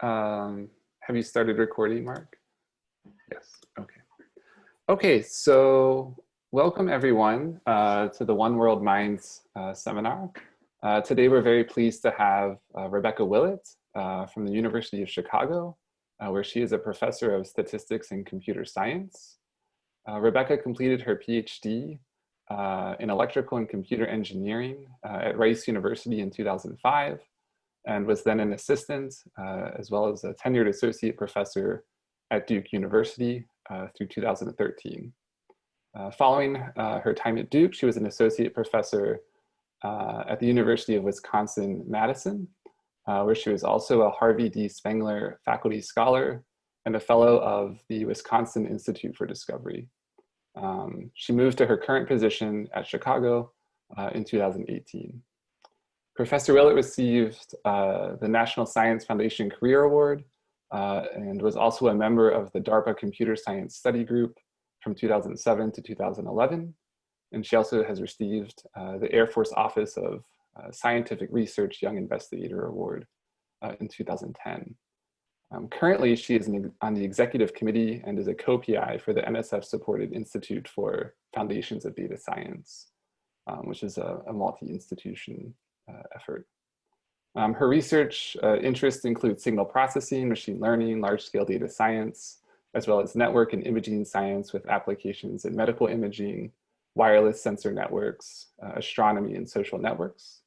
Have you started recording, Mark? Yes, okay. Okay, so welcome everyone to the 1W-MINDS seminar. Today we're very pleased to have Rebecca Willett from the University of Chicago, where she is a professor of statistics and computer science. Rebecca completed her PhD in electrical and computer engineering at Rice University in 2005. And was then an assistant as well as a tenured associate professor at Duke University through 2013. Following her time at Duke, she was an associate professor at the University of Wisconsin-Madison, where she was also a Harvey D. Spengler faculty scholar and a fellow of the Wisconsin Institute for Discovery. She moved to her current position at Chicago in 2018. Professor Willett received the National Science Foundation Career Award and was also a member of the DARPA Computer Science Study Group from 2007 to 2011. And she also has received the Air Force Office of Scientific Research Young Investigator Award in 2010. Currently, she is on the executive committee and is a co-PI for the NSF-supported Institute for Foundations of Data Science, which is a multi-institution effort. Her research interests include signal processing, machine learning, large-scale data science, as well as network and imaging science with applications in medical imaging, wireless sensor networks, astronomy, and social networks.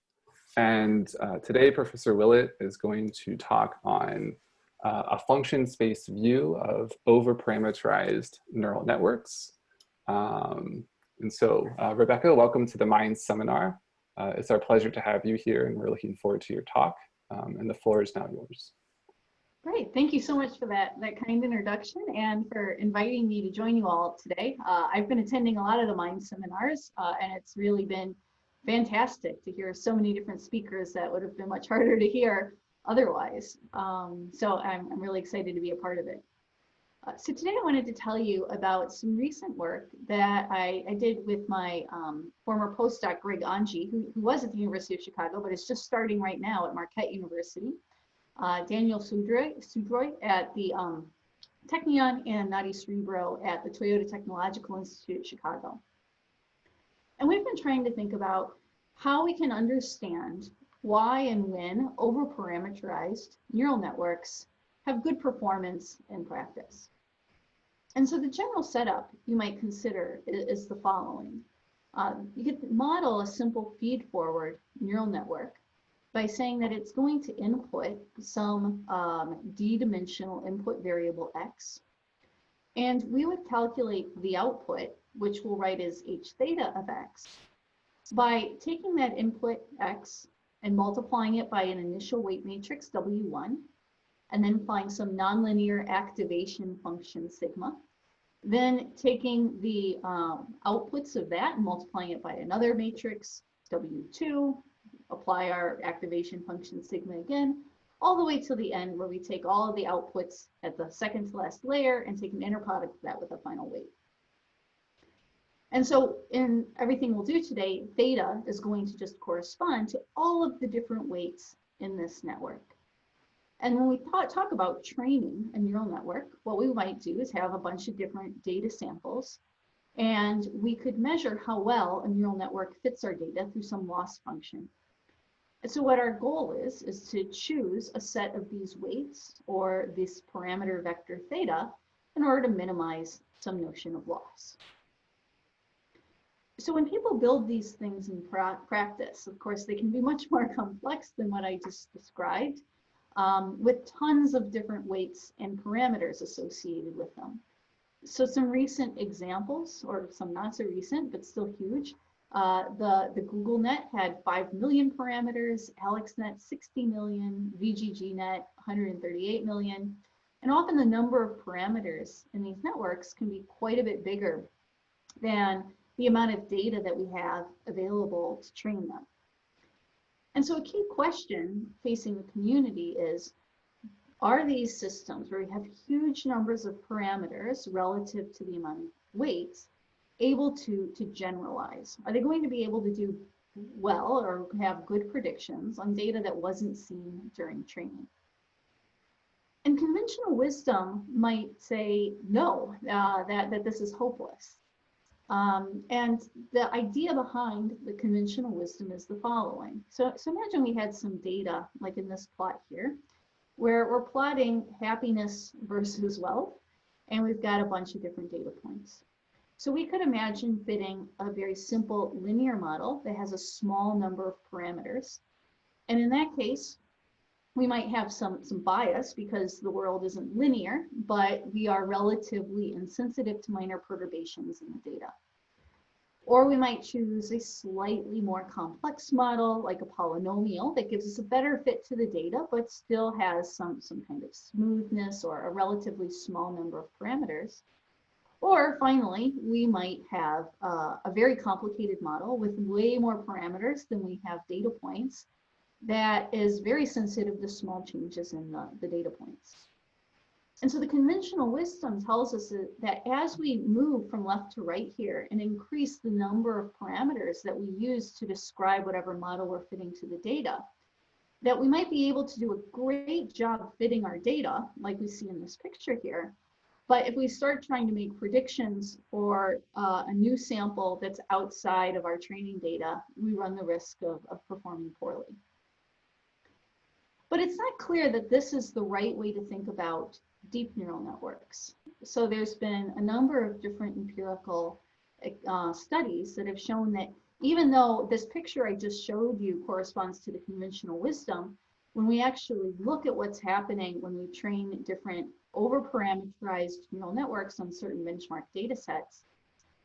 And today, Professor Willett is going to talk on a function space view of overparameterized neural networks. And so, Rebecca, welcome to the MINDS seminar. It's our pleasure to have you here, and we're looking forward to your talk. And the floor is now yours. Great, thank you so much for that kind introduction and for inviting me to join you all today. I've been attending a lot of the MINDS seminars, and it's really been fantastic to hear so many different speakers that would have been much harder to hear otherwise. So I'm really excited to be a part of it. So today I wanted to tell you about some recent work that I did with my former postdoc, Greg Anji, who was at the University of Chicago, but is just starting right now at Marquette University, Daniel Sudroy at the Technion, and Nadi Cerebro at the Toyota Technological Institute, Chicago. And we've been trying to think about how we can understand why and when overparameterized neural networks have good performance in practice. And so the general setup you might consider is the following. You could model a simple feed-forward neural network by saying that it's going to input some d-dimensional input variable x, and we would calculate the output, which we'll write as h theta of x, by taking that input x and multiplying it by an initial weight matrix W1, and then applying some nonlinear activation function sigma, then taking the outputs of that and multiplying it by another matrix W2, apply our activation function sigma again, all the way to the end where we take all of the outputs at the second to last layer and take an inner product of that with a final weight. And so in everything we'll do today, theta is going to just correspond to all of the different weights in this network. And when we talk about training a neural network, what we might do is have a bunch of different data samples, and we could measure how well a neural network fits our data through some loss function. And so what our goal is to choose a set of these weights or this parameter vector theta in order to minimize some notion of loss. So when people build these things in practice, of course, they can be much more complex than what I just described, with tons of different weights and parameters associated with them. So some recent examples, or some not so recent, but still huge. The GoogleNet had 5 million parameters, AlexNet 60 million, VGGNet 138 million, and often the number of parameters in these networks can be quite a bit bigger than the amount of data that we have available to train them. And so a key question facing the community is, are these systems where we have huge numbers of parameters relative to the amount of weights able to generalize? Are they going to be able to do well or have good predictions on data that wasn't seen during training? conventional wisdom might say no, that this is hopeless. And the idea behind the conventional wisdom is the following. So imagine we had some data, like in this plot here, where we're plotting happiness versus wealth, and we've got a bunch of different data points. So we could imagine fitting a very simple linear model that has a small number of parameters. And in that case, we might have some bias because the world isn't linear, but we are relatively insensitive to minor perturbations in the data. Or we might choose a slightly more complex model, like a polynomial, that gives us a better fit to the data, but still has some kind of smoothness or a relatively small number of parameters. Or finally, we might have a very complicated model with way more parameters than we have data points that is very sensitive to small changes in the data points. And so the conventional wisdom tells us that as we move from left to right here and increase the number of parameters that we use to describe whatever model we're fitting to the data, that we might be able to do a great job fitting our data, like we see in this picture here. But if we start trying to make predictions for a new sample that's outside of our training data, we run the risk of performing poorly. But it's not clear that this is the right way to think about deep neural networks. So there's been a number of different empirical studies that have shown that even though this picture I just showed you corresponds to the conventional wisdom, when we actually look at what's happening when we train different overparameterized neural networks on certain benchmark data sets,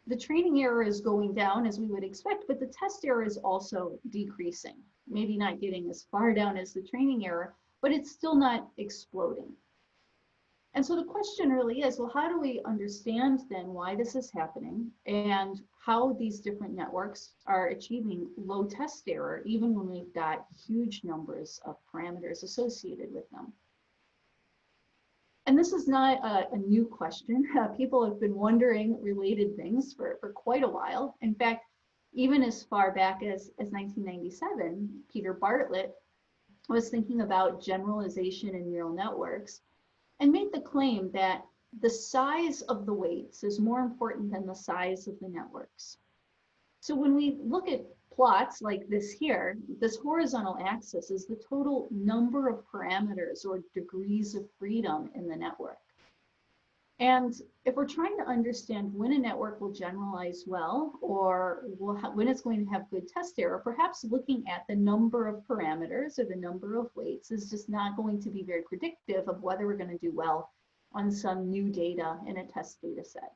the training error is going down as we would expect, but the test error is also decreasing. Maybe not getting as far down as the training error, but it's still not exploding. And so the question really is, well, how do we understand then why this is happening and how these different networks are achieving low test error, even when we've got huge numbers of parameters associated with them? And this is not a new question. People have been wondering related things for quite a while. In fact, even as far back as 1997, Peter Bartlett was thinking about generalization in neural networks and made the claim that the size of the weights is more important than the size of the networks. So when we look at plots like this here, this horizontal axis is the total number of parameters or degrees of freedom in the network. And if we're trying to understand when a network will generalize well, or when it's going to have good test error, perhaps looking at the number of parameters or the number of weights is just not going to be very predictive of whether we're going to do well on some new data in a test data set.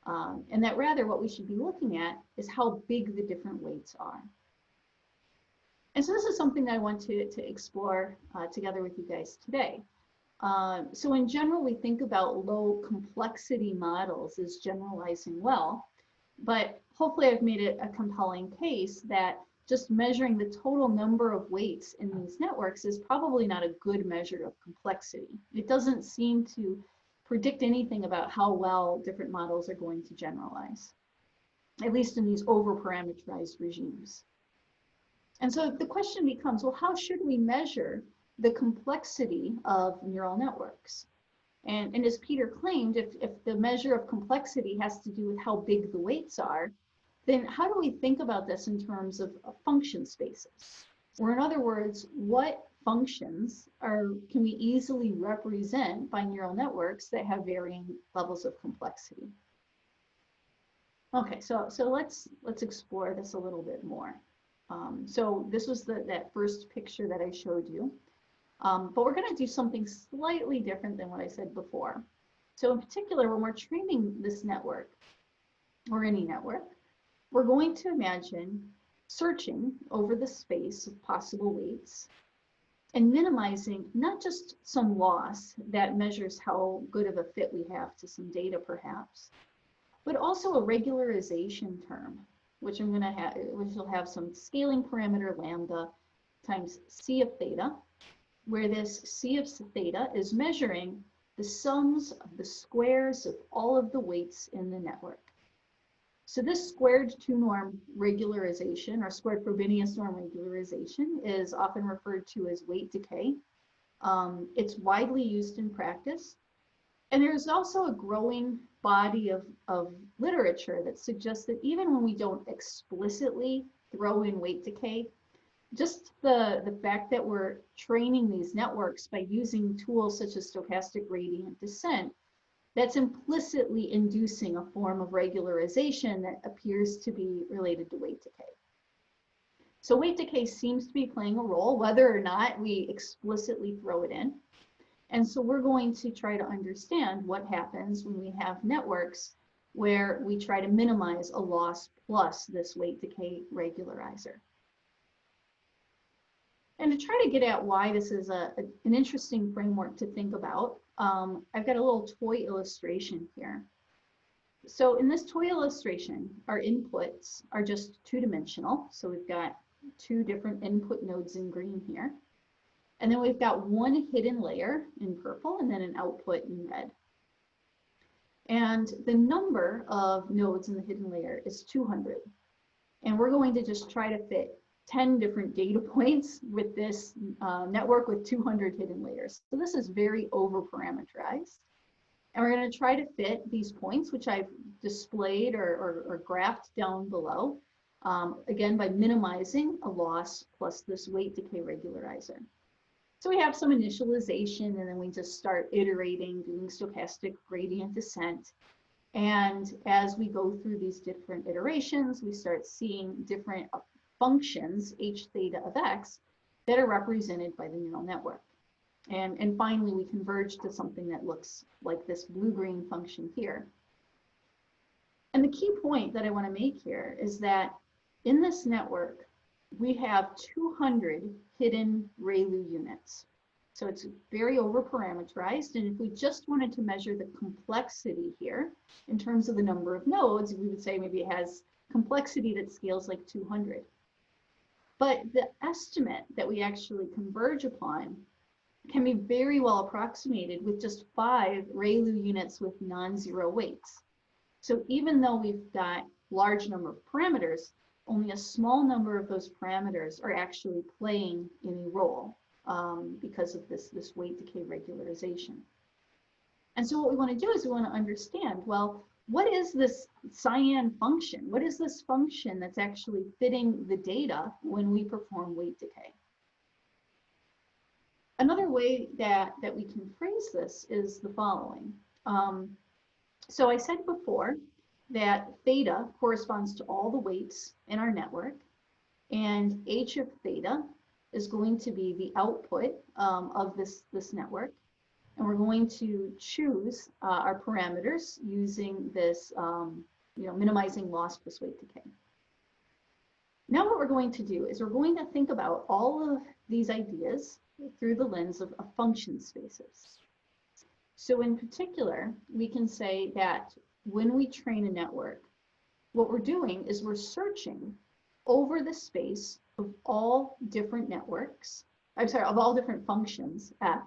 And that rather what we should be looking at is how big the different weights are. And so this is something that I want to explore together with you guys today. So in general, we think about low complexity models as generalizing well, but hopefully I've made it a compelling case that just measuring the total number of weights in these networks is probably not a good measure of complexity. It doesn't seem to predict anything about how well different models are going to generalize, at least in these overparameterized regimes. And so the question becomes, well, how should we measure the complexity of neural networks? And as Peter claimed, if the measure of complexity has to do with how big the weights are, then how do we think about this in terms of function spaces? Or in other words, what functions can we easily represent by neural networks that have varying levels of complexity? Okay, so let's explore this a little bit more. So this was that first picture that I showed you. But we're going to do something slightly different than what I said before. So in particular, when we're training this network, or any network, we're going to imagine searching over the space of possible weights and minimizing not just some loss that measures how good of a fit we have to some data perhaps, but also a regularization term, which will have some scaling parameter lambda times c of theta, where this c of theta is measuring the sums of the squares of all of the weights in the network. So this squared two-norm regularization, or squared Frobenius norm regularization, is often referred to as weight decay. It's widely used in practice. And there's also a growing body of literature that suggests that even when we don't explicitly throw in weight decay, just the fact that we're training these networks by using tools such as stochastic gradient descent, that's implicitly inducing a form of regularization that appears to be related to weight decay. So weight decay seems to be playing a role, whether or not we explicitly throw it in. And so we're going to try to understand what happens when we have networks where we try to minimize a loss plus this weight decay regularizer. And to try to get at why this is an interesting framework to think about, I've got a little toy illustration here. So in this toy illustration, our inputs are just two-dimensional. So we've got two different input nodes in green here. And then we've got one hidden layer in purple and then an output in red. And the number of nodes in the hidden layer is 200. And we're going to just try to fit 10 different data points with this network with 200 hidden layers. So this is very overparameterized. And we're going to try to fit these points, which I've displayed or graphed down below, again, by minimizing a loss plus this weight decay regularizer. So we have some initialization, and then we just start iterating, doing stochastic gradient descent. And as we go through these different iterations, we start seeing different functions, h theta of x, that are represented by the neural network. And finally, we converge to something that looks like this blue-green function here. And the key point that I want to make here is that in this network, we have 200 hidden ReLU units. So it's very overparameterized. And if we just wanted to measure the complexity here in terms of the number of nodes, we would say maybe it has complexity that scales like 200. But the estimate that we actually converge upon can be very well approximated with just 5 ReLU units with non-zero weights. So even though we've got large number of parameters, only a small number of those parameters are actually playing any role because of this weight decay regularization. And so what we want to do is we want to understand, well, what is this cyan function? What is this function that's actually fitting the data when we perform weight decay? Another way that we can phrase this is the following. So I said before that theta corresponds to all the weights in our network, and h of theta is going to be the output of this network. And we're going to choose our parameters using this, minimizing loss plus weight decay. Now what we're going to do is we're going to think about all of these ideas through the lens of function spaces. So in particular, we can say that when we train a network, what we're doing is we're searching over the space of all different networks, of all different functions F,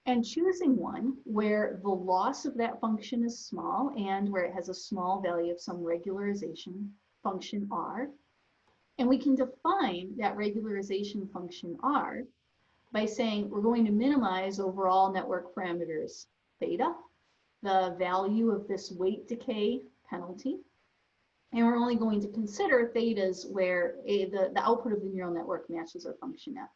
and choosing one where the loss of that function is small and where it has a small value of some regularization function R. And we can define that regularization function R by saying we're going to minimize overall network parameters theta, the value of this weight decay penalty, and we're only going to consider thetas where the output of the neural network matches our function F.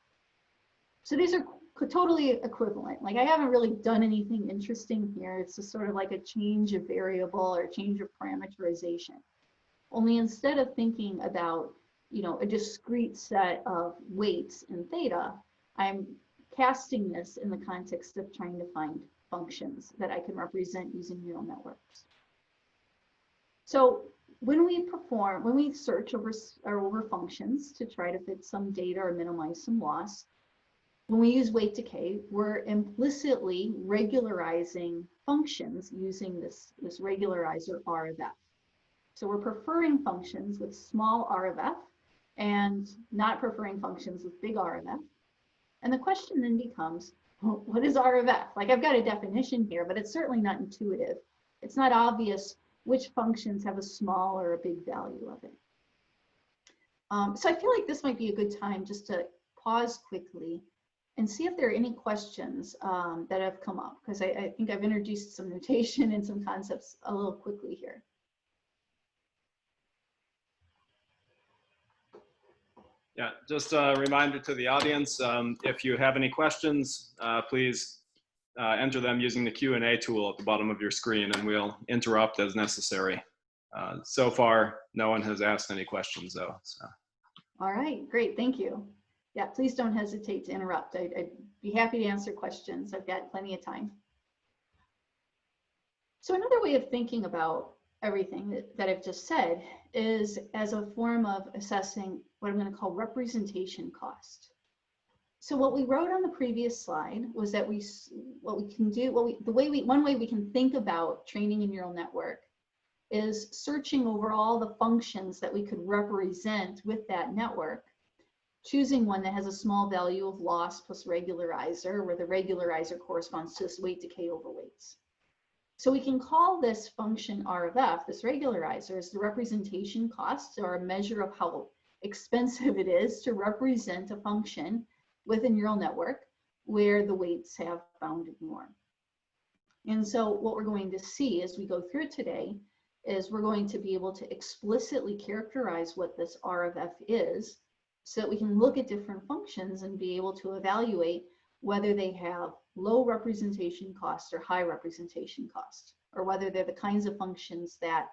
So these are totally equivalent. Like I haven't really done anything interesting here. It's just sort of like a change of variable or change of parameterization. Only instead of thinking about, a discrete set of weights in theta, I'm casting this in the context of trying to find functions that I can represent using neural networks. So when we search over functions to try to fit some data or minimize some loss, when we use weight decay, we're implicitly regularizing functions using this regularizer R of F. So we're preferring functions with small R of F and not preferring functions with big R of F. And the question then becomes, well, what is R of F? Like I've got a definition here, but it's certainly not intuitive. It's not obvious which functions have a small or a big value of it. So I feel like this might be a good time just to pause quickly and see if there are any questions that have come up, because I think I've introduced some notation and some concepts a little quickly here. Yeah, just a reminder to the audience, if you have any questions, please enter them using the Q&A tool at the bottom of your screen, and we'll interrupt as necessary. So far, no one has asked any questions though. So. All right, great, thank you. Yeah, please don't hesitate to interrupt. I'd be happy to answer questions. I've got plenty of time. So another way of thinking about everything that I've just said is as a form of assessing what I'm going to call representation cost. So what we wrote on the previous slide was that one way we can think about training a neural network is searching over all the functions that we could represent with that network, choosing one that has a small value of loss plus regularizer, where the regularizer corresponds to this weight decay over weights. So we can call this function R of f, this regularizer, as the representation cost, or a measure of how expensive it is to represent a function with a neural network where the weights have bounded norm. And so what we're going to see as we go through today is we're going to be able to explicitly characterize what this R of f is, so that we can look at different functions and be able to evaluate whether they have low representation cost or high representation cost, or whether they're the kinds of functions that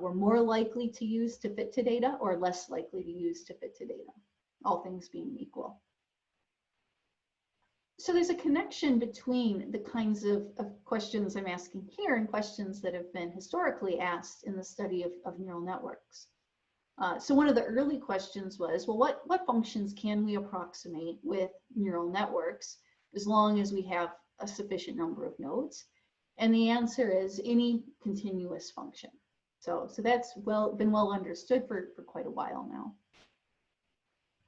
we're more likely to use to fit to data or less likely to use to fit to data, all things being equal. So there's a connection between the kinds of questions I'm asking here and questions that have been historically asked in the study of neural networks. So one of the early questions was, well, what functions can we approximate with neural networks as long as we have a sufficient number of nodes? And the answer is any continuous function. So that's been well understood for quite a while now.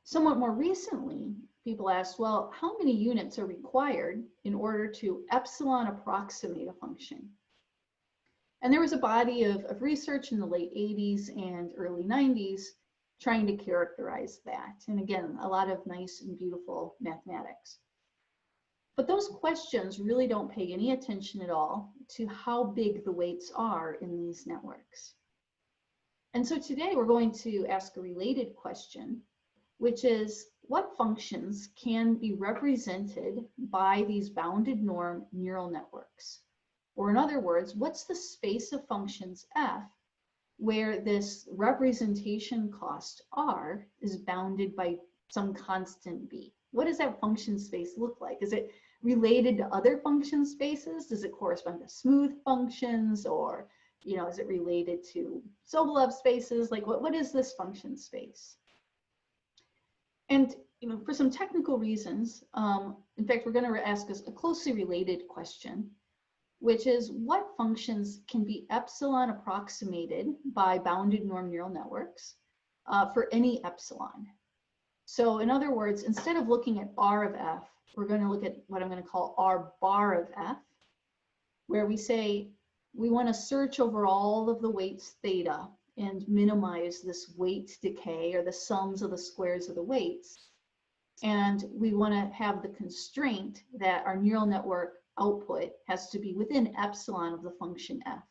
Somewhat more recently, people asked, well, how many units are required in order to epsilon approximate a function? And there was a body of research in the late 80s and early 90s trying to characterize that. And again, a lot of nice and beautiful mathematics. But those questions really don't pay any attention at all to how big the weights are in these networks. And so today we're going to ask a related question, which is what functions can be represented by these bounded norm neural networks? Or in other words, what's the space of functions f where this representation cost r is bounded by some constant b? What does that function space look like? Is it related to other function spaces? Does it correspond to smooth functions, or is it related to Sobolev spaces? Like what is this function space? And for some technical reasons, in fact, we're going to ask us a closely related question, which is what functions can be epsilon approximated by bounded norm neural networks for any epsilon. So in other words, instead of looking at R of f, we're going to look at what I'm going to call R bar of f, where we say we want to search over all of the weights theta and minimize this weight decay, or the sums of the squares of the weights. And we want to have the constraint that our neural network output has to be within epsilon of the function f.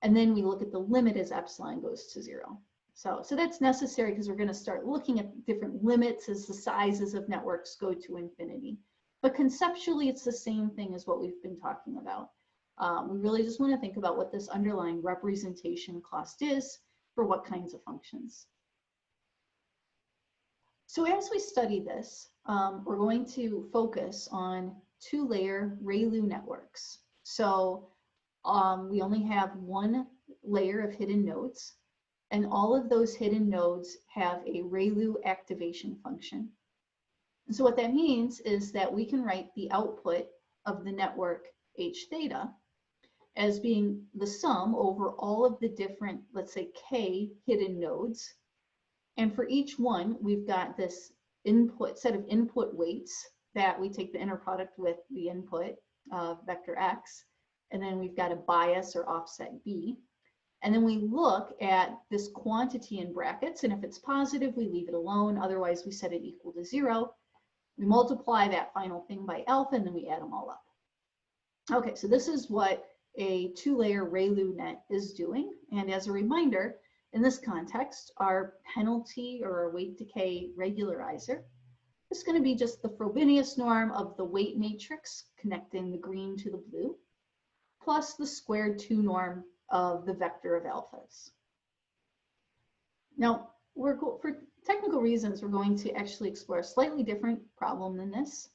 And then we look at the limit as epsilon goes to 0. So that's necessary because we're going to start looking at different limits as the sizes of networks go to infinity. But conceptually, it's the same thing as what we've been talking about. We really just want to think about what this underlying representation cost is for what kinds of functions. So as we study this, we're going to focus on two-layer ReLU networks. So we only have one layer of hidden nodes, and all of those hidden nodes have a ReLU activation function. And so what that means is that we can write the output of the network h theta as being the sum over all of the different, let's say, k hidden nodes. And for each one, we've got this set of input weights that we take the inner product with the input vector x, and then we've got a bias or offset b. And then we look at this quantity in brackets, and if it's positive, we leave it alone. Otherwise, we set it equal to 0. We multiply that final thing by alpha, and then we add them all up. Okay, so this is what a two-layer ReLU net is doing. And as a reminder, in this context, our penalty or our weight decay regularizer is going to be just the Frobenius norm of the weight matrix connecting the green to the blue, plus the squared 2 norm of the vector of alphas. Now, for technical reasons, we're going to actually explore a slightly different problem than this,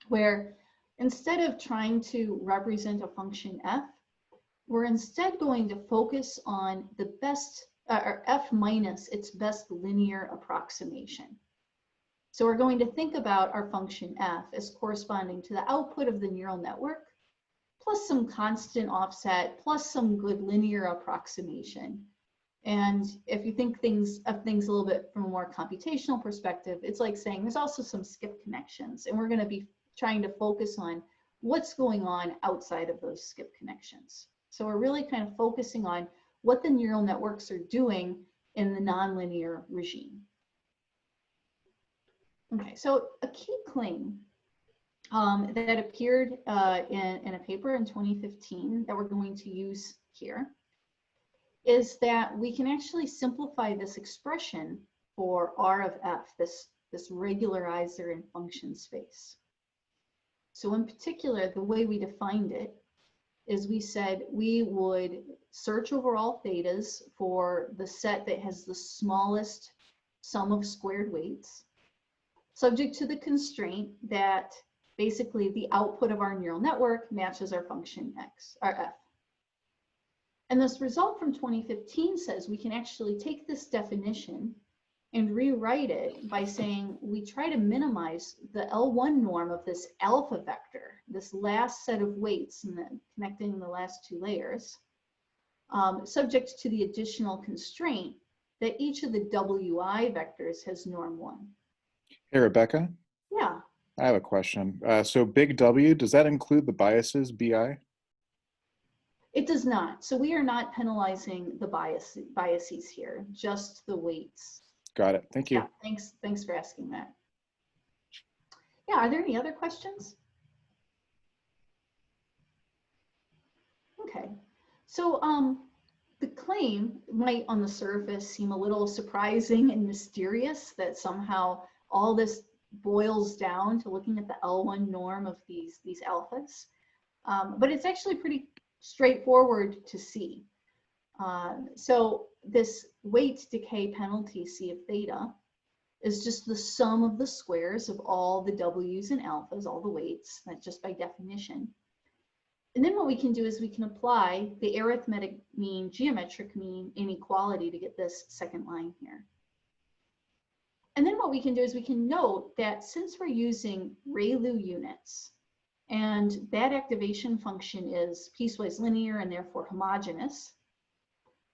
where instead of trying to represent a function f, we're instead going to focus on the best, or f minus its best linear approximation. So we're going to think about our function f as corresponding to the output of the neural network, plus some constant offset, plus some good linear approximation. And if you think of things a little bit from a more computational perspective, it's like saying there's also some skip connections, and we're going to be trying to focus on what's going on outside of those skip connections. So we're really kind of focusing on what the neural networks are doing in the nonlinear regime. Okay, so a key claim that appeared in a paper in 2015 that we're going to use here is that we can actually simplify this expression for R of f, this regularizer in function space. So in particular, the way we defined it is we said we would search over all thetas for the set that has the smallest sum of squared weights, subject to the constraint that basically the output of our neural network matches our function x, or f. And this result from 2015 says we can actually take this definition and rewrite it by saying we try to minimize the L1 norm of this alpha vector, this last set of weights and then connecting the last 2 layers, subject to the additional constraint that each of the WI vectors has norm 1. Hey, Rebecca. Yeah. I have a question. So big W, does that include the biases, BI? It does not. So we are not penalizing the biases here, just the weights. Got it. Thank you. Yeah, thanks for asking that. Yeah, are there any other questions? Okay. So the claim might on the surface seem a little surprising and mysterious that somehow all this boils down to looking at the L1 norm of these alphas. But it's actually pretty straightforward to see. So this weight decay penalty C of theta is just the sum of the squares of all the W's and alphas, all the weights, that's just by definition. And then what we can do is we can apply the arithmetic mean, geometric mean inequality to get this second line here. And then what we can do is we can note that since we're using ReLU units, and that activation function is piecewise linear and therefore homogeneous,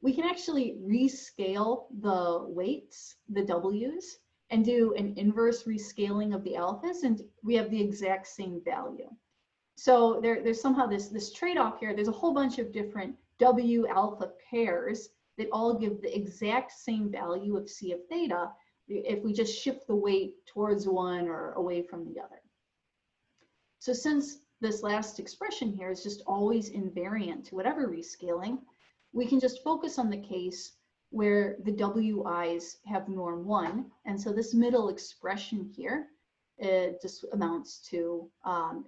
we can actually rescale the weights, the W's, and do an inverse rescaling of the alphas, and we have the exact same value. So there's somehow this trade-off here. There's a whole bunch of different W alpha pairs that all give the exact same value of C of theta if we just shift the weight towards one or away from the other. So since this last expression here is just always invariant to whatever rescaling, we can just focus on the case where the WIs have norm 1. And so this middle expression here, it just amounts to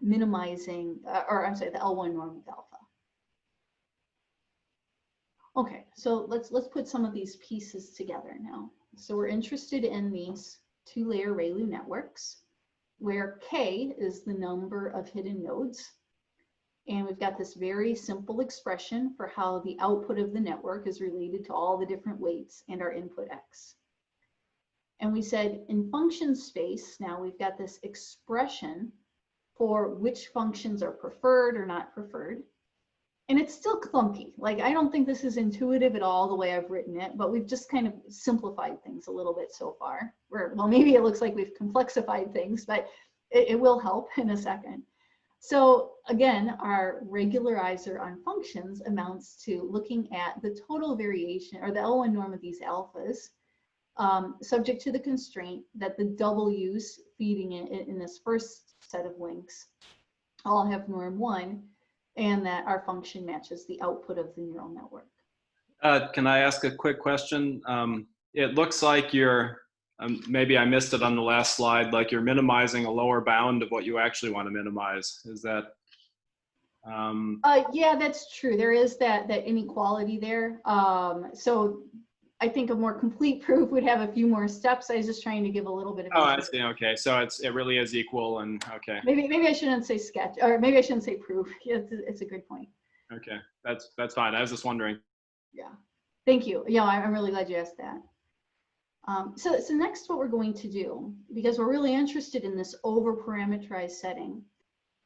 minimizing, the L1 norm of alpha. Okay, so let's put some of these pieces together now. So we're interested in these 2-layer ReLU networks, where K is the number of hidden nodes. And we've got this very simple expression for how the output of the network is related to all the different weights and our input X. And we said in function space, now we've got this expression for which functions are preferred or not preferred. And it's still clunky. Like, I don't think this is intuitive at all the way I've written it, but we've just kind of simplified things a little bit so far. Well, maybe it looks like we've complexified things, but it will help in a second. So again, our regularizer on functions amounts to looking at the total variation or the L1 norm of these alphas subject to the constraint that the W's feeding in this first set of links all have norm 1, and that our function matches the output of the neural network. Can I ask a quick question? It looks like you're, maybe I missed it on the last slide, like you're minimizing a lower bound of what you actually want to minimize. Is that? Yeah, that's true. There is that inequality there. So I think a more complete proof would have a few more steps. I was just trying to give a little bit of. Oh, I see. Okay, so it really is equal, and okay. Maybe I shouldn't say sketch, or maybe I shouldn't say proof. Yeah, it's a good point. Okay, that's fine. I was just wondering. Yeah, thank you. Yeah, I'm really glad you asked that. So next, what we're going to do, because we're really interested in this overparameterized setting,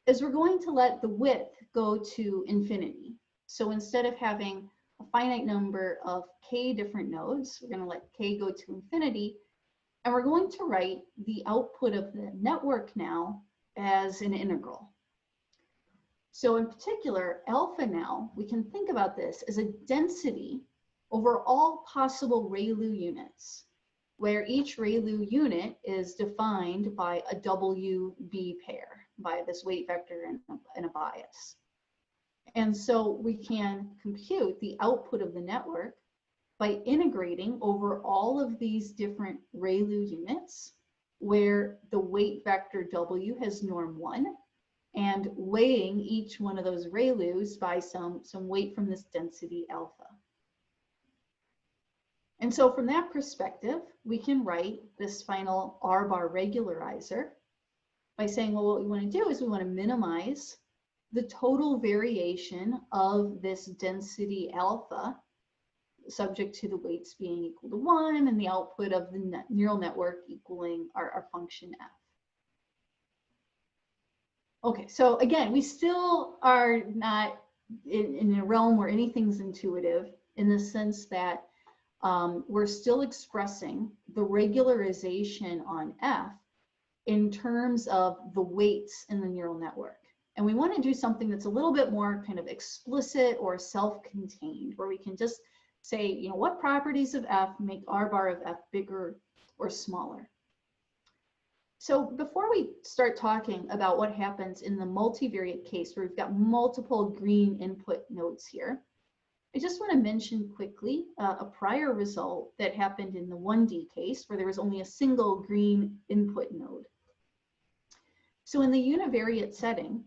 is we're going to let the width go to infinity. So instead of having a finite number of k different nodes, we're going to let k go to infinity, and we're going to write the output of the network now as an integral. So in particular, alpha now, we can think about this as a density over all possible ReLU units, where each ReLU unit is defined by a WB pair, by this weight vector and a bias. And so we can compute the output of the network by integrating over all of these different ReLU units, where the weight vector W has norm 1, and weighing each one of those ReLUs by some weight from this density alpha. And so from that perspective, we can write this final R bar regularizer by saying, well, what we want to do is we want to minimize the total variation of this density alpha, subject to the weights being equal to 1 and the output of the neural network equaling our function f. Okay, so again, we still are not in a realm where anything's intuitive, in the sense that we're still expressing the regularization on f in terms of the weights in the neural network. And we want to do something that's a little bit more kind of explicit or self-contained, where we can just say, you know, what properties of f make R bar of f bigger or smaller. So before we start talking about what happens in the multivariate case, where we've got multiple green input nodes here, I just want to mention quickly a prior result that happened in the 1D case, where there was only a single green input node. So in the univariate setting,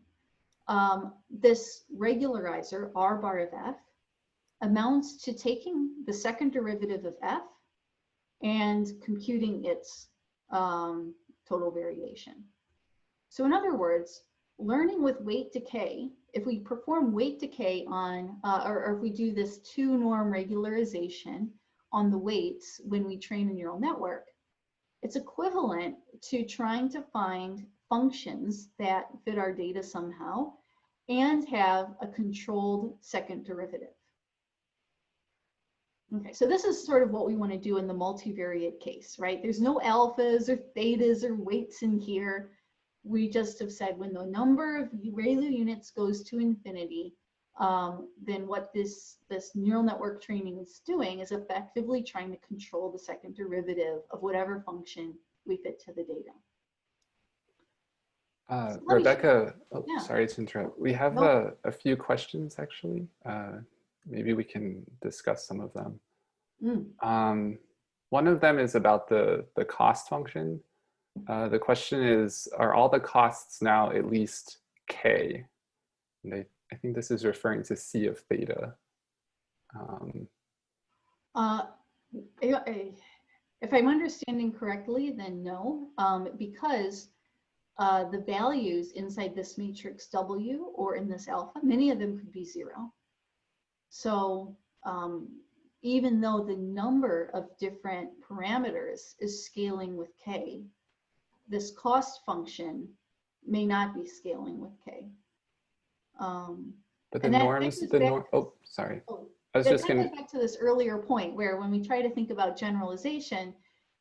this regularizer, R bar of f, amounts to taking the second derivative of f and computing its total variation. So in other words, learning with weight decay, if we perform weight decay on, or if we do this 2-norm regularization on the weights when we train a neural network, it's equivalent to trying to find functions that fit our data somehow and have a controlled second derivative. Okay, so this is sort of what we want to do in the multivariate case, right? There's no alphas or thetas or weights in here. We just have said when the number of ReLU units goes to infinity, then what this neural network training is doing is effectively trying to control the second derivative of whatever function we fit to the data. So Rebecca, yeah. Sorry to interrupt. We have Nope. a few questions, actually. Maybe we can discuss some of them. One of them is about the cost function. The question is, are all the costs now at least k? And I think this is referring to C of theta. If I'm understanding correctly, then no, because the values inside this matrix W or in this alpha, many of them could be 0. So even though the number of different parameters is scaling with k, this cost function may not be scaling with k. But the norms, oh, sorry. I was just going to goes back to this earlier point where when we try to think about generalization,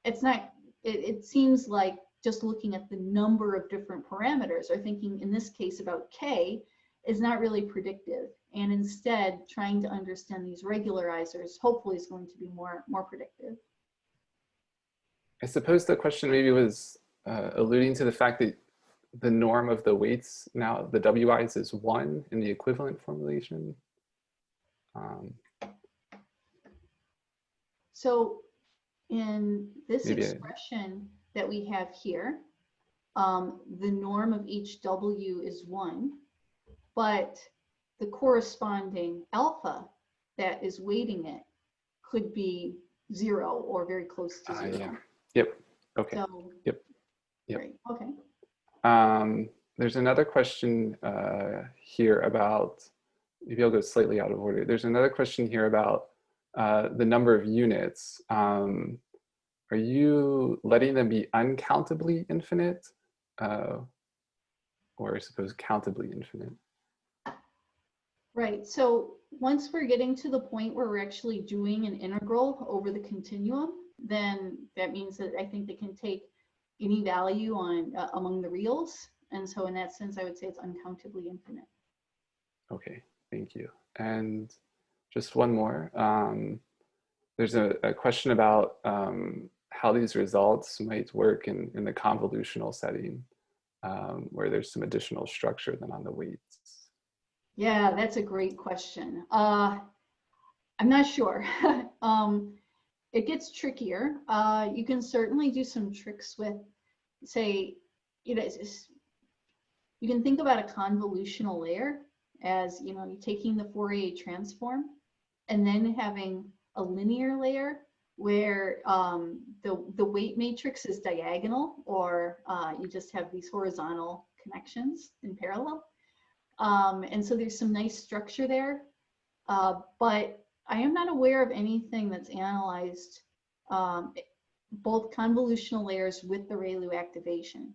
it's not, it seems like just looking at the number of different parameters or thinking in this case about k is not really predictive. And instead trying to understand these regularizers hopefully is going to be more predictive. I suppose the question maybe was alluding to the fact that the norm of the weights now, the wi's is 1 in the equivalent formulation. So in this expression that we have here, the norm of each W is 1, but the corresponding alpha that is weighting it could be 0 or very close to 0. Yeah. Yep. Okay. So, yep. Great. Okay. There's another question here about, maybe I'll go slightly out of order. There's another question here about the number of units. Are you letting them be uncountably infinite? Or I suppose countably infinite? Right. So once we're getting to the point where we're actually doing an integral over the continuum, then that means that I think they can take any value on among the reals. And so in that sense, I would say it's uncountably infinite. Okay, thank you. And just one more. There's a question about how these results might work in the convolutional setting, where there's some additional structure than on the weights. Yeah, that's a great question. I'm not sure. It gets trickier. You can certainly do some tricks with, say, you can think about a convolutional layer as, you're taking the Fourier transform and then having a linear layer where the weight matrix is diagonal, or you just have these horizontal connections in parallel. And so there's some nice structure there, but I am not aware of anything that's analyzed both convolutional layers with the ReLU activation.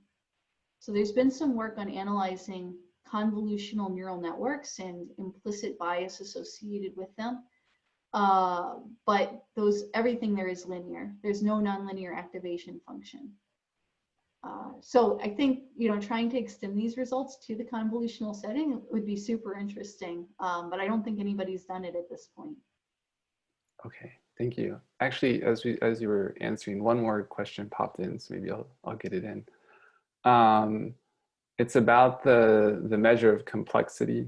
So there's been some work on analyzing convolutional neural networks and implicit bias associated with them. But everything there is linear. There's no nonlinear activation function. So I think, trying to extend these results to the convolutional setting would be super interesting, but I don't think anybody's done it at this point. Okay, thank you. Actually, as you were answering, one more question popped in, so maybe I'll get it in. It's about the measure of complexity.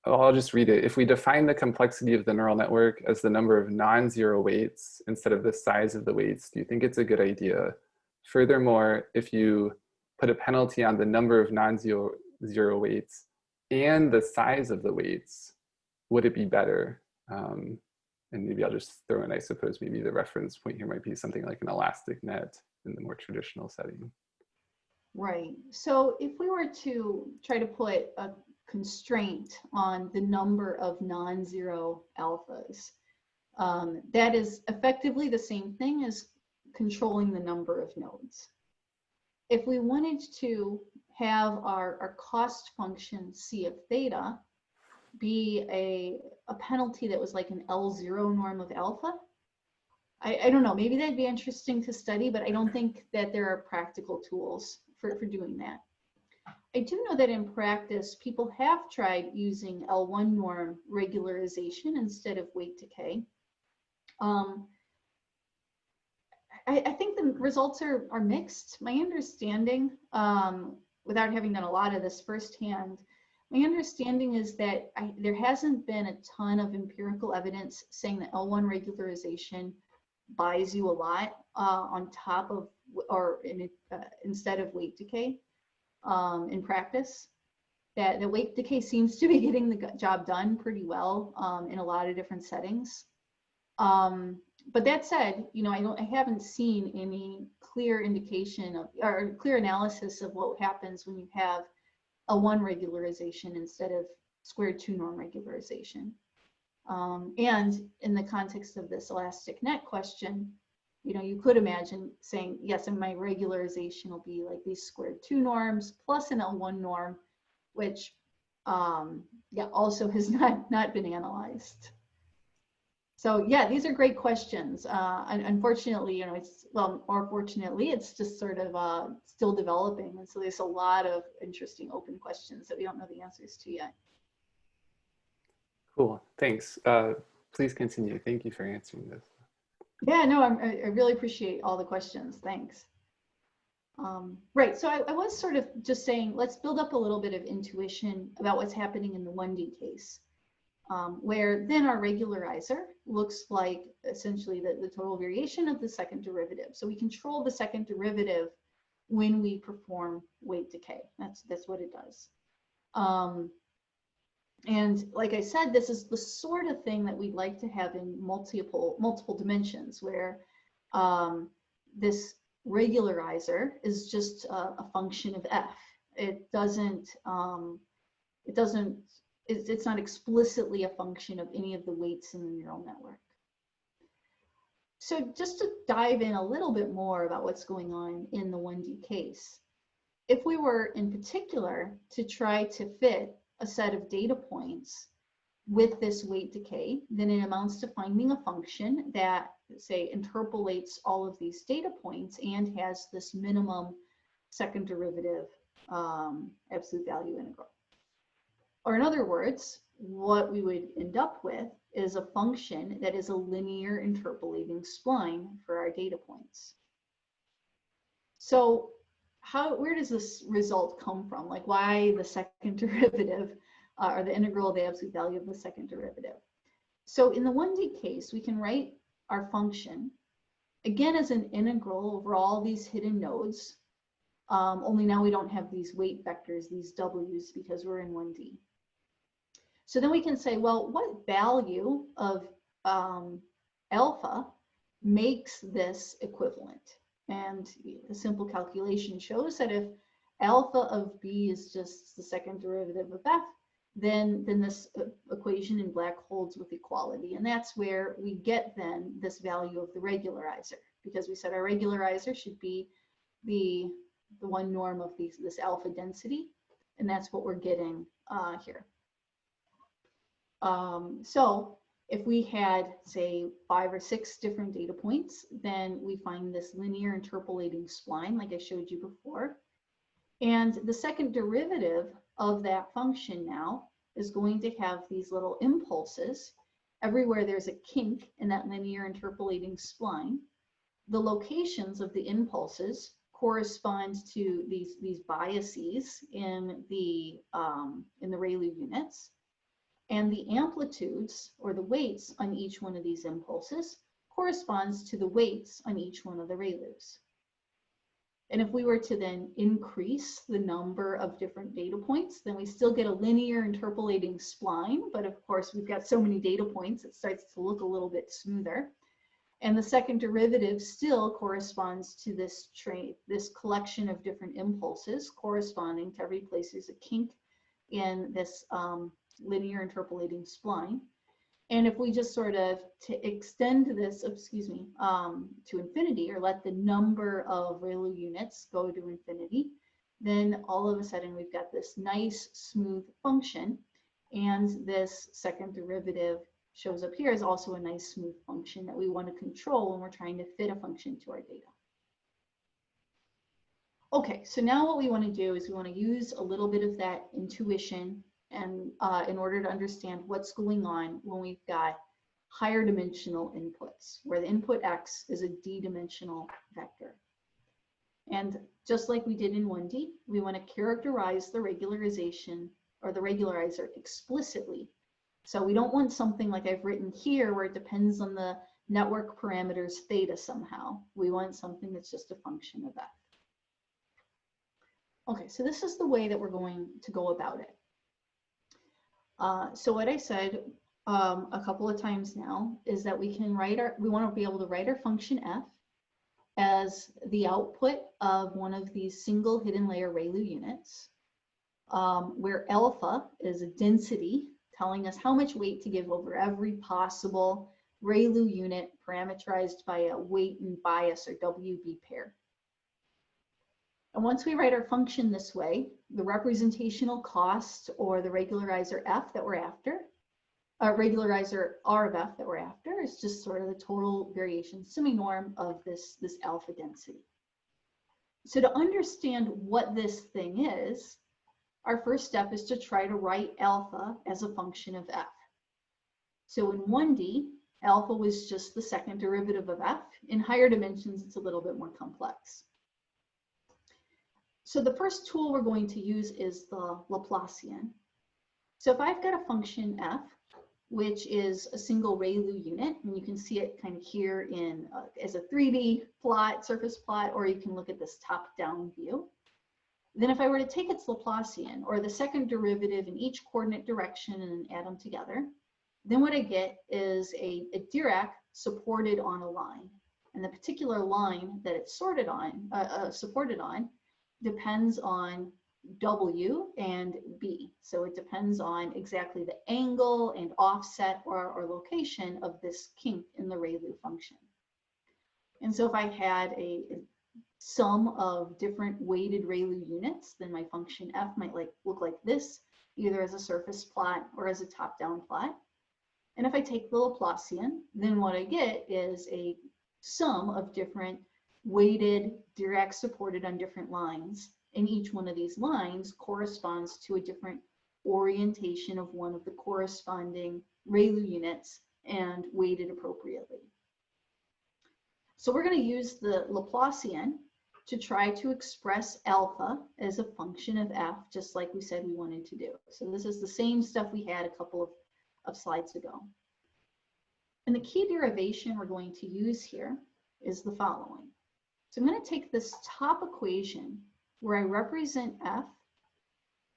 I'll just read it. If we define the complexity of the neural network as the number of non-zero weights instead of the size of the weights, do you think it's a good idea? Furthermore, if you put a penalty on the number of non-zero weights and the size of the weights, would it be better? And maybe I'll just throw in, I suppose, maybe the reference point here might be something like an elastic net in the more traditional setting. Right. So if we were to try to put a constraint on the number of non-zero alphas, that is effectively the same thing as controlling the number of nodes. If we wanted to have our cost function C of theta be a penalty that was like an L0 norm of alpha, I don't know, maybe that'd be interesting to study, but I don't think that there are practical tools for doing that. I do know that in practice, people have tried using L1 norm regularization instead of weight decay. I think the results are mixed. My understanding, without having done a lot of this firsthand, my understanding is that there hasn't been a ton of empirical evidence saying that L1 regularization buys you a lot on top of, or instead of weight decay in practice. That the weight decay seems to be getting the job done pretty well in a lot of different settings. But that said, I haven't seen any clear indication of, or clear analysis of what happens when you have a L1 regularization instead of squared 2 norm regularization. And in the context of this elastic net question, you could imagine saying, yes, and my regularization will be like these squared 2 norms plus an L1 norm, which also has not been analyzed. So yeah, these are great questions. Unfortunately, or fortunately, it's just sort of still developing. And so there's a lot of interesting open questions that we don't know the answers to yet. Cool, thanks. Please continue. Thank you for answering this. Yeah, no, I really appreciate all the questions. Thanks. Right, so I was sort of just saying, let's build up a little bit of intuition about what's happening in the 1D case, where then our regularizer looks like essentially the total variation of the second derivative. So we control the second derivative when we perform weight decay. That's what it does. And like I said, this is the sort of thing that we'd like to have in multiple dimensions, where this regularizer is just a function of f. It's not explicitly a function of any of the weights in the neural network. So just to dive in a little bit more about what's going on in the 1D case, if we were in particular to try to fit a set of data points with this weight decay, then it amounts to finding a function that, say, interpolates all of these data points and has this minimum second derivative absolute value integral. Or in other words, what we would end up with is a function that is a linear interpolating spline for our data points. So where does this result come from? Like, why the second derivative or the integral of the absolute value of the second derivative? So in the 1D case, we can write our function again as an integral over all these hidden nodes, only now we don't have these weight vectors, these W's, because we're in 1D. So then we can say, well, what value of alpha makes this equivalent? And a simple calculation shows that if alpha of b is just the second derivative of f, then this equation in black holds with equality. And that's where we get then this value of the regularizer, because we said our regularizer should be the one norm of this alpha density, and that's what we're getting here. So if we had, say, 5 or 6 different data points, then we find this linear interpolating spline, like I showed you before. And the second derivative of that function now is going to have these little impulses. Everywhere there's a kink in that linear interpolating spline, the locations of the impulses correspond to these biases in the ReLU units. And the amplitudes, or the weights on each one of these impulses, corresponds to the weights on each one of the ReLUs. And if we were to then increase the number of different data points, then we still get a linear interpolating spline, but of course we've got so many data points, it starts to look a little bit smoother. And the second derivative still corresponds to this collection of different impulses corresponding to every place there's a kink in this linear interpolating spline. And if we just sort of extend this, to infinity, or let the number of ReLU units go to infinity, then all of a sudden we've got this nice smooth function, and this second derivative shows up here as also a nice smooth function that we want to control when we're trying to fit a function to our data. Okay, so now what we want to do is we want to use a little bit of that intuition and in order to understand what's going on when we've got higher dimensional inputs, where the input x is a d-dimensional vector. And just like we did in 1D, we want to characterize the regularization or the regularizer explicitly. So we don't want something like I've written here where it depends on the network parameters theta somehow. We want something that's just a function of f. Okay, so this is the way that we're going to go about it. So what I said a couple of times now is that we want to be able to write our function f as the output of one of these single hidden layer ReLU units, where alpha is a density telling us how much weight to give over every possible ReLU unit parameterized by a weight and bias or WB pair. And once we write our function this way, the representational cost, or the regularizer f that we're after, regularizer R of f that we're after, is just sort of the total variation semi-norm of this alpha density. So to understand what this thing is, our first step is to try to write alpha as a function of f. So in 1D, alpha was just the second derivative of f. In higher dimensions, it's a little bit more complex. So the first tool we're going to use is the Laplacian. So if I've got a function f, which is a single ReLU unit, and you can see it kind of here in as a 3D plot, surface plot, or you can look at this top-down view. Then if I were to take its Laplacian, or the second derivative in each coordinate direction and add them together, then what I get is a Dirac supported on a line. And the particular line that it's supported on depends on W and B. So it depends on exactly the angle and offset or location of this kink in the ReLU function. And so if I had a sum of different weighted ReLU units, then my function f might look like this, either as a surface plot or as a top-down plot. And if I take the Laplacian, then what I get is a sum of different weighted Dirac supported on different lines. And each one of these lines corresponds to a different orientation of one of the corresponding ReLU units and weighted appropriately. So we're going to use the Laplacian to try to express alpha as a function of f, just like we said we wanted to do. So this is the same stuff we had a couple of slides ago. And the key derivation we're going to use here is the following. So I'm going to take this top equation where I represent f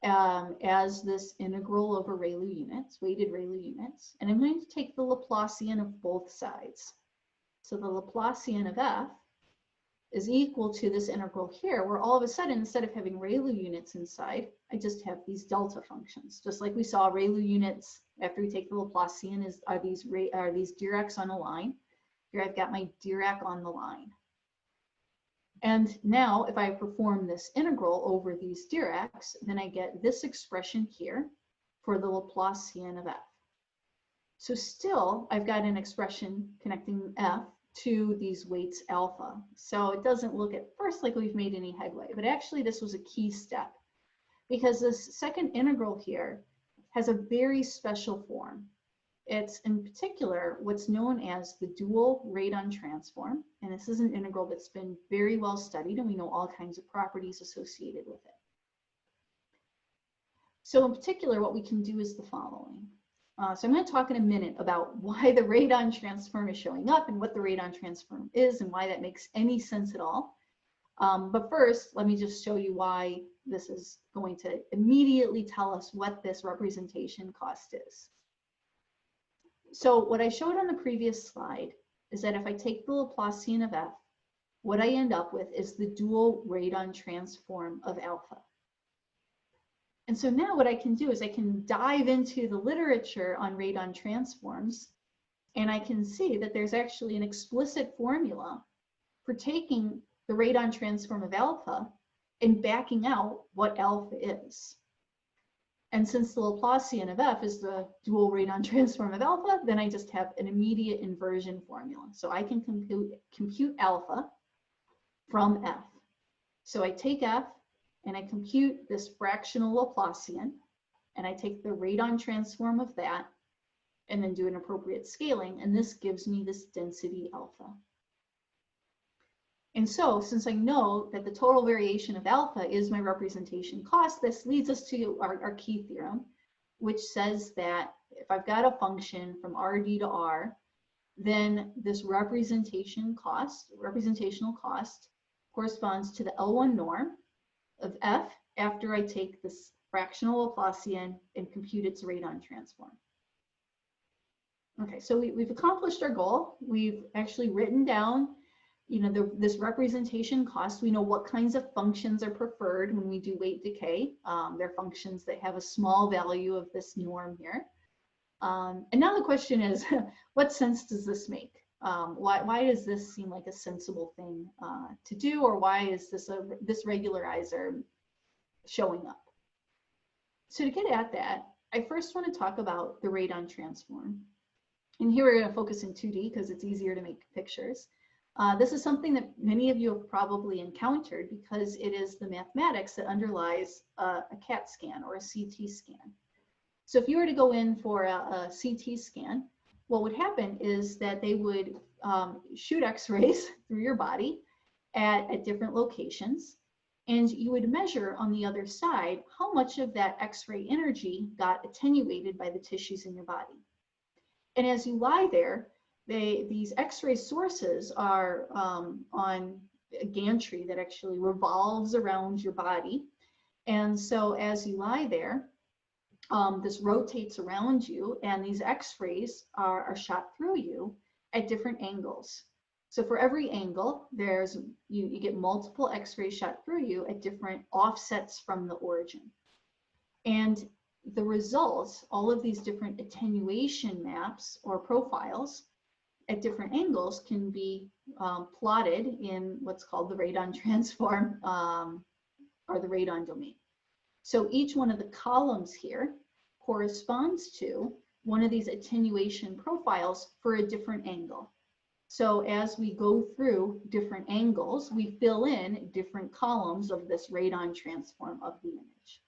as this integral over ReLU units, weighted ReLU units, and I'm going to take the Laplacian of both sides. So the Laplacian of f is equal to this integral here, where all of a sudden, instead of having ReLU units inside, I just have these delta functions. Just like we saw ReLU units after we take the Laplacian are these Diracs on a line. Here I've got my Dirac on the line. And now if I perform this integral over these Diracs, then I get this expression here for the Laplacian of f. So still, I've got an expression connecting f to these weights alpha. So it doesn't look at first like we've made any headway, but actually this was a key step because this second integral here has a very special form. It's in particular what's known as the dual Radon transform. And this is an integral that's been very well studied and we know all kinds of properties associated with it. So in particular, what we can do is the following. So I'm going to talk in a minute about why the Radon transform is showing up and what the Radon transform is and why that makes any sense at all. But first, let me just show you why this is going to immediately tell us what this representation cost is. So what I showed on the previous slide is that if I take the Laplacian of f, what I end up with is the dual Radon transform of alpha. And so now what I can do is I can dive into the literature on Radon transforms, and I can see that there's actually an explicit formula for taking the Radon transform of alpha and backing out what alpha is. And since the Laplacian of f is the dual Radon transform of alpha, then I just have an immediate inversion formula. So I can compute alpha from f. So I take f, and I compute this fractional Laplacian, and I take the Radon transform of that, and then do an appropriate scaling, and this gives me this density alpha. And so, since I know that the total variation of alpha is my representation cost, this leads us to our key theorem, which says that if I've got a function from RD to R, then this representational cost corresponds to the L1 norm of f after I take this fractional Laplacian and compute its Radon transform. Okay, so we've accomplished our goal. We've actually written down, this representation cost. We know what kinds of functions are preferred when we do weight decay. They're functions that have a small value of this norm here. And now the question is, what sense does this make? Why does this seem like a sensible thing to do, or why is this regularizer showing up? So to get at that, I first want to talk about the Radon transform. And here we're going to focus in 2D because it's easier to make pictures. This is something that many of you have probably encountered because it is the mathematics that underlies a CAT scan or a CT scan. So if you were to go in for a CT scan, what would happen is that they would shoot X-rays through your body at different locations, and you would measure on the other side how much of that X-ray energy got attenuated by the tissues in your body. And as you lie there, these X-ray sources are on a gantry that actually revolves around your body. And so as you lie there, this rotates around you, and these X-rays are shot through you at different angles. So for every angle, you get multiple X-rays shot through you at different offsets from the origin. And the results, all of these different attenuation maps or profiles at different angles, can be plotted in what's called the Radon Transform or the radon domain. So each one of the columns here corresponds to one of these attenuation profiles for a different angle. So as we go through different angles, we fill in different columns of this radon transform of the image.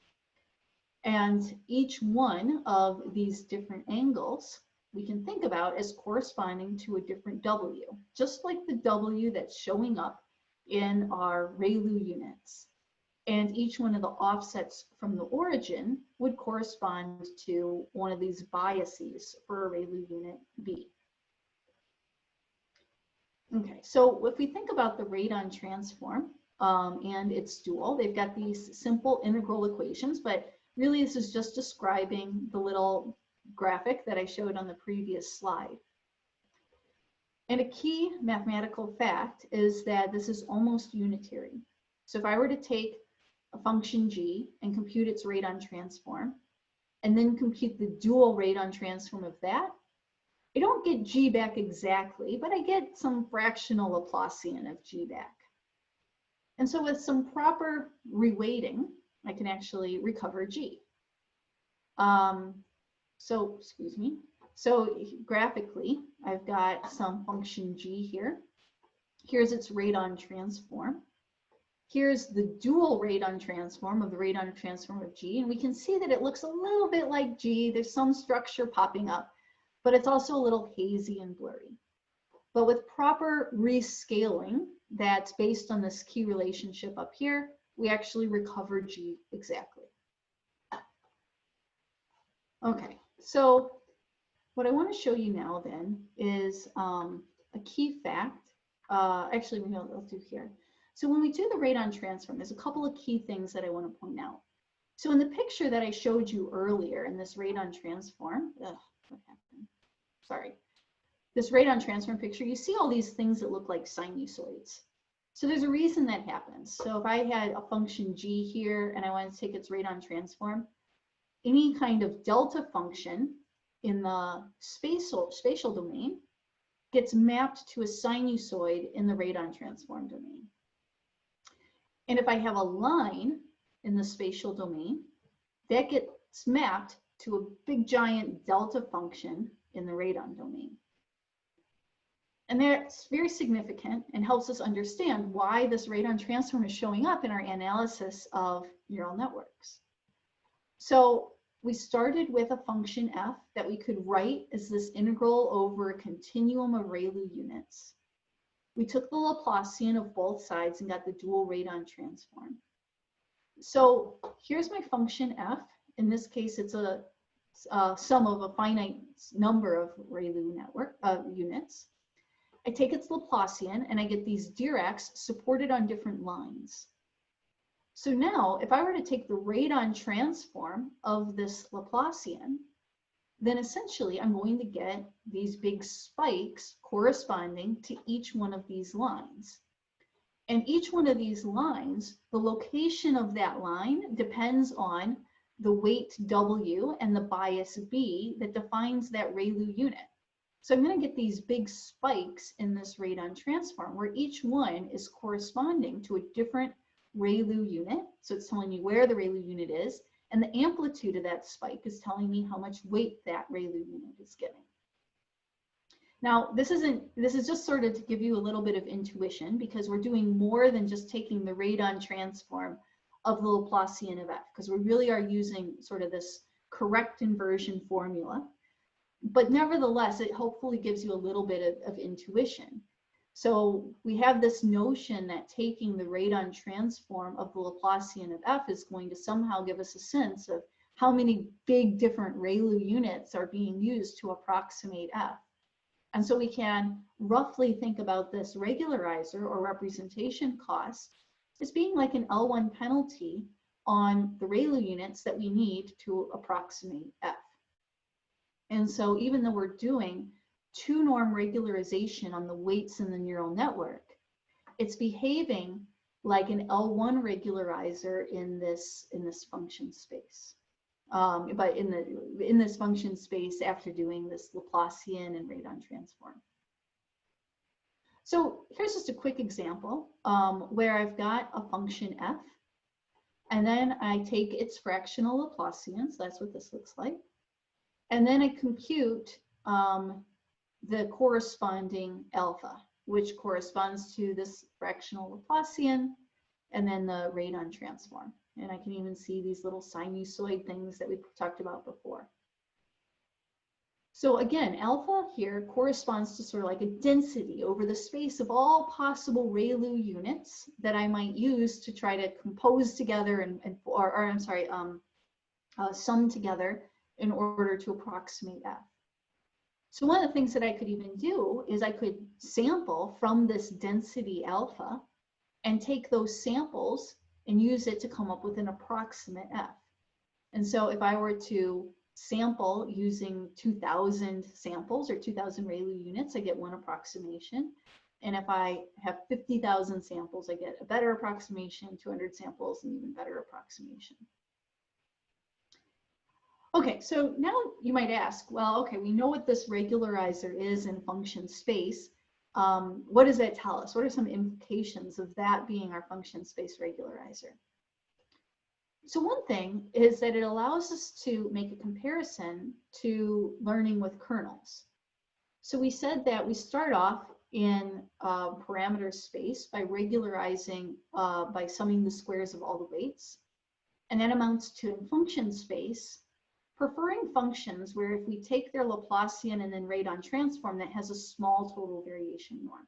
And each one of these different angles we can think about as corresponding to a different W, just like the W that's showing up in our ReLU units. And each one of the offsets from the origin would correspond to one of these biases for a ReLU unit B. Okay, so if we think about the radon transform and its dual, they've got these simple integral equations, but really this is just describing the little graphic that I showed on the previous slide. And a key mathematical fact is that this is almost unitary. So if I were to take a function g and compute its radon transform, and then compute the dual radon transform of that, I don't get g back exactly, but I get some fractional Laplacian of g back. And so with some proper reweighting, I can actually recover g. So graphically, I've got some function g here. Here's its radon transform. Here's the dual radon transform of the radon transform of g, and we can see that it looks a little bit like g. There's some structure popping up, but it's also a little hazy and blurry. But with proper rescaling that's based on this key relationship up here, we actually recover g exactly. Okay, so what I want to show you now then is a key fact. Actually, we'll do here. So when we do the radon transform, there's a couple of key things that I want to point out. So in the picture that I showed you earlier in this radon transform, what happened? Sorry. This radon transform picture, you see all these things that look like sinusoids. So there's a reason that happens. So if I had a function g here and I wanted to take its radon transform, any kind of delta function in the spatial domain gets mapped to a sinusoid in the radon transform domain. And if I have a line in the spatial domain, that gets mapped to a big giant delta function in the radon domain. And that's very significant and helps us understand why this radon transform is showing up in our analysis of neural networks. So we started with a function f that we could write as this integral over a continuum of ReLU units. We took the Laplacian of both sides and got the dual radon transform. So here's my function f. In this case, it's a sum of a finite number of ReLU network units. I take its Laplacian and I get these Dirac's supported on different lines. So now, if I were to take the radon transform of this Laplacian, then essentially I'm going to get these big spikes corresponding to each one of these lines. And each one of these lines, the location of that line depends on the weight W and the bias B that defines that ReLU unit. So I'm going to get these big spikes in this radon transform where each one is corresponding to a different ReLU unit. So it's telling me where the ReLU unit is, and the amplitude of that spike is telling me how much weight that ReLU unit is getting. Now, this is just sort of to give you a little bit of intuition, because we're doing more than just taking the radon transform of the Laplacian of f, because we really are using sort of this correct inversion formula. But nevertheless, it hopefully gives you a little bit of intuition. So we have this notion that taking the Radon transform of the Laplacian of f is going to somehow give us a sense of how many big different ReLU units are being used to approximate f. And so we can roughly think about this regularizer or representation cost as being like an L1 penalty on the ReLU units that we need to approximate f. And so even though we're doing two-norm regularization on the weights in the neural network, it's behaving like an L1 regularizer in this function space. But in this function space after doing this Laplacian and Radon transform. So here's just a quick example where I've got a function f, and then I take its fractional Laplacian, so that's what this looks like. And then I compute the corresponding alpha, which corresponds to this fractional Laplacian, and then the Radon transform. And I can even see these little sinusoid things that we talked about before. So again, alpha here corresponds to sort of like a density over the space of all possible ReLU units that I might use to try to compose together sum together in order to approximate f. So one of the things that I could even do is I could sample from this density alpha and take those samples and use it to come up with an approximate f. And so if I were to sample using 2,000 samples or 2,000 ReLU units, I get one approximation. And if I have 50,000 samples, I get a better approximation, 200 samples, an even better approximation. Okay, so now you might ask, well, okay, we know what this regularizer is in function space. What does that tell us? What are some implications of that being our function space regularizer? So one thing is that it allows us to make a comparison to learning with kernels. So we said that we start off in parameter space by regularizing by summing the squares of all the weights. And that amounts to, in function space, preferring functions where if we take their Laplacian and then Radon transform, that has a small total variation norm.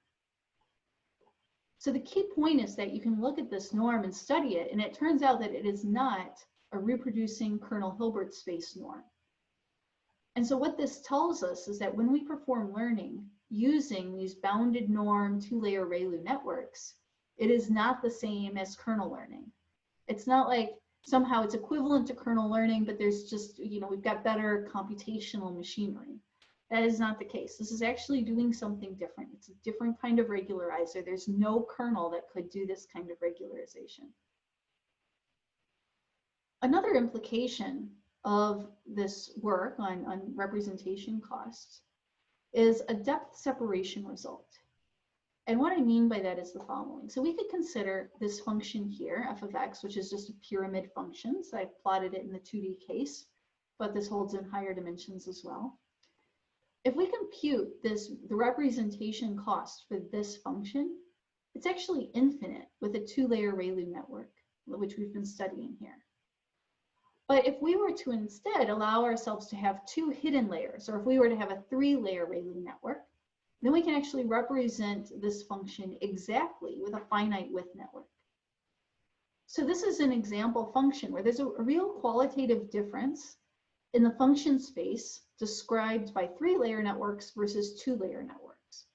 So the key point is that you can look at this norm and study it, and it turns out that it is not a reproducing kernel Hilbert space norm. And so what this tells us is that when we perform learning using these bounded norm two-layer ReLU networks, it is not the same as kernel learning. It's not like somehow it's equivalent to kernel learning, but there's just, we've got better computational machinery. That is not the case. This is actually doing something different. It's a different kind of regularizer. There's no kernel that could do this kind of regularization. Another implication of this work on representation costs is a depth separation result. And what I mean by that is the following. So we could consider this function here, f of x, which is just a pyramid function. So I've plotted it in the 2D case, but this holds in higher dimensions as well. If we compute the representation cost for this function, it's actually infinite with a two-layer ReLU network, which we've been studying here. But if we were to instead allow ourselves to have two hidden layers, or if we were to have a three-layer ReLU network, then we can actually represent this function exactly with a finite width network. So this is an example function where there's a real qualitative difference in the function space described by three-layer networks versus two-layer networks.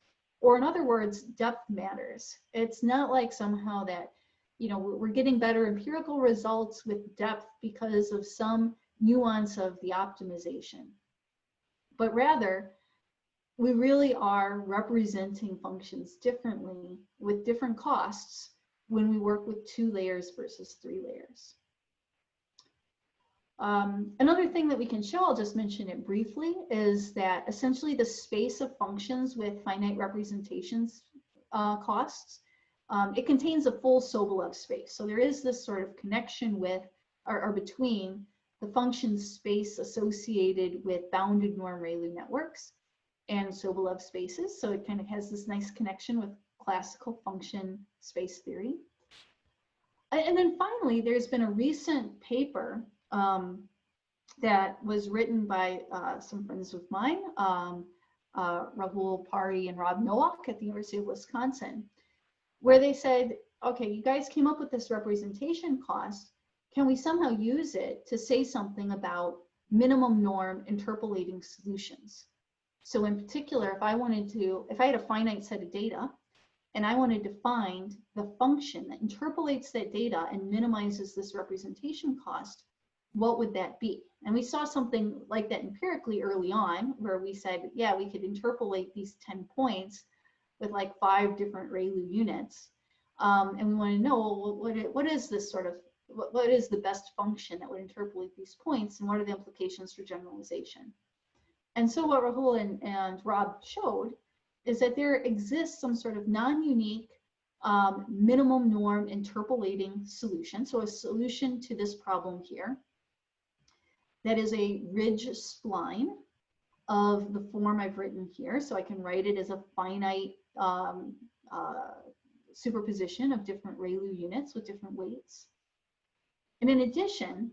Or in other words, depth matters. It's not like somehow that, we're getting better empirical results with depth because of some nuance of the optimization. But rather, we really are representing functions differently with different costs when we work with 2 layers versus 3 layers. Another thing that we can show, I'll just mention it briefly, is that essentially the space of functions with finite representations costs, it contains a full Sobolev space. So there is this sort of connection with or between the function space associated with bounded norm ReLU networks and Sobolev spaces. So it kind of has this nice connection with classical function space theory. And then finally, there's been a recent paper that was written by some friends of mine, Rahul Pari and Rob Nowak at the University of Wisconsin, where they said, okay, you guys came up with this representation cost. Can we somehow use it to say something about minimum norm interpolating solutions? So in particular, if I had a finite set of data and I wanted to find the function that interpolates that data and minimizes this representation cost, what would that be? And we saw something like that empirically early on, where we said, yeah, we could interpolate these 10 points with like 5 different ReLU units. And we want to know, well, what is this sort of, what is the best function that would interpolate these points, and what are the implications for generalization? And so what Rahul and Rob showed is that there exists some sort of non-unique minimum norm interpolating solution. So a solution to this problem here that is a ridge spline of the form I've written here. So I can write it as a finite superposition of different ReLU units with different weights. And in addition,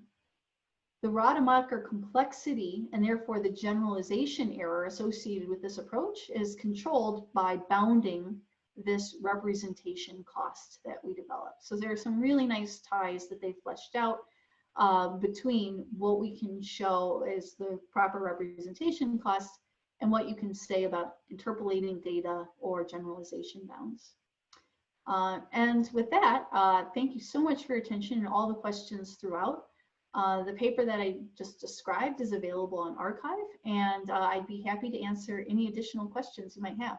the Rademacher complexity, and therefore the generalization error associated with this approach, is controlled by bounding this representation cost that we developed. So there are some really nice ties that they fleshed out between what we can show as the proper representation cost and what you can say about interpolating data or generalization bounds. And with that, thank you so much for your attention and all the questions throughout. The paper that I just described is available on arXiv, and I'd be happy to answer any additional questions you might have.